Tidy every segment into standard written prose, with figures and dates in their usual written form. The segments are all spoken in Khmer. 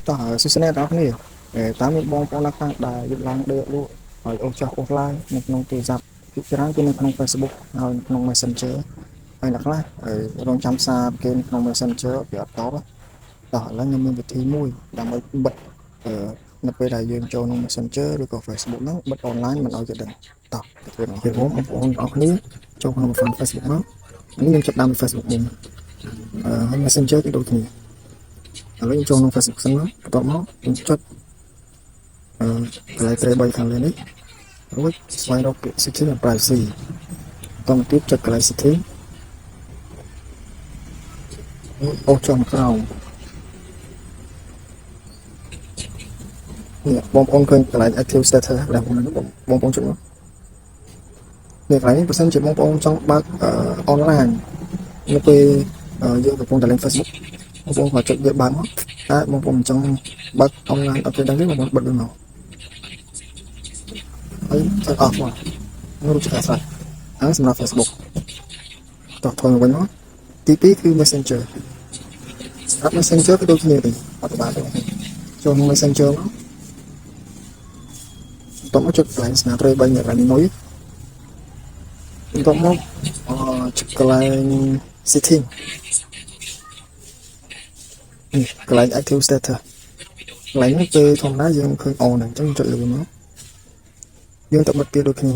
តោះសួស្តីអ្នកនរគ្នាតាមមានបងប្អូនខ្លះដែលយកឡើងដេកលក់ហើយអូសចោះអូសឡើងនៅក្នុងទូរស័ព្ទពីច្រើនគឺនៅក្នុង Facebook ហើយក្នុង Messenger ហើយអ្នកខ្លះរងចាំសារគេក្នុង Messenger វាអត់តបតោះឥឡូវខ្ញុំមានវិធីមួយដើម្បីបិទនៅពេលដែលយើងចូលក្នុង Messenger ឬក៏ Facebook ហ្នឹងបិទ online មិនឲ្យគេដឹងតោះទៅធ្វើដល់បងប្អូនអរគ្នាចូលក្នុង Facebook មកនេះខ្ញុំចាប់ដើមពី Facebook មុនហើយ Messenger គឺដូចគ្នាឥឡូវចូលក្នុង Facebook សិនមកបន្ទាប់មកខ្ញុំចុចកន្លែងត្រី3ខាងលើនេះរួចស្វែងរកពាក្យ Setting and Privacy តមកទៀតចុចកន្លែង Setting អូសចំក្រោមនេះបងប្អូនឃើញកន្លែង Active Status ដែលបងប្អូនចុចមកនេះកន្លែងនេះបើសិនជាបងប្អូនចង់បើក online នៅពេលយើងកំពុងតែលេង Facebook បងប្អូនក៏ចុចវាបើកមកតែបងប្អូនចង់បើក online អត់ទេដឹងទេបងប្អូនបិទវាមកហើយចុច off មកនោះចុច off ហើយសម្រាប់ Facebook តោះថយមកវិញមកទី2គឺ Messenger សម្រាប់ Messenger ក៏ដូចគ្នាដែរអត់បានទេចូលក្នុង Messenger មកតោះមកចុចកន្លែងស្នាត្រី3នៅកន្លែងមួយបន្ទាប់មកចុចកន្លែង Setting នេះកន្លែង Active Status កន្លែងនេះពេលធម្មតាយើងឃើញ on អញ្ចឹងចុចលើវាមកយើងទៅបិទវាដូចគ្នា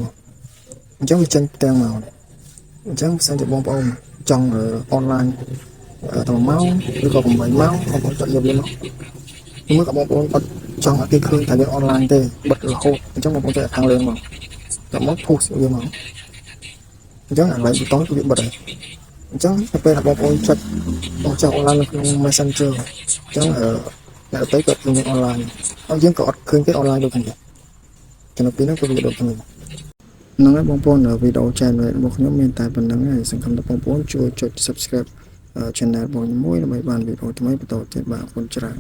អញ្ចឹងវាចេញផ្ទាំងមកអញ្ចឹងបើសិនជាបងប្អូនចង់ online តែ1ម៉ោងឬក៏8ម៉ោងបងប្អូនចុចលើវាមកមើលក៏បងប្អូនអត់ចង់ឲ្យគេឃើញថាយើង online ទេបិទរហូតអញ្ចឹងបងប្អូនចុចខាងលើមកដល់មក push វាមកអញ្ចឹងអាឡៃប៊ូតុងគឺវាបិទហើយអញ្ចឹងទៅពេលដែលបងប្អូនចុចបងចង់ online នៅក្នុង Messenger អញ្ចឹងអ្នកទៅក៏ឃើញ online ហើយយើងក៏អត់ឃើញគេ online ដូចគ្នាចំណុចពីរនោះគឺវាដូចគ្នាហ្នឹងហើយបងប្អូនវីដេអូ channel របស់ខ្ញុំមានតែប៉ុណ្្នឹងហើយសង្ឃឹមថាបងប្អូនជួយចុច subscribe channel របស់ខ្ញុំមួយដើម្បីបានវីដេអូថ្មីបន្តទៀតបាទអរគុណច្រើន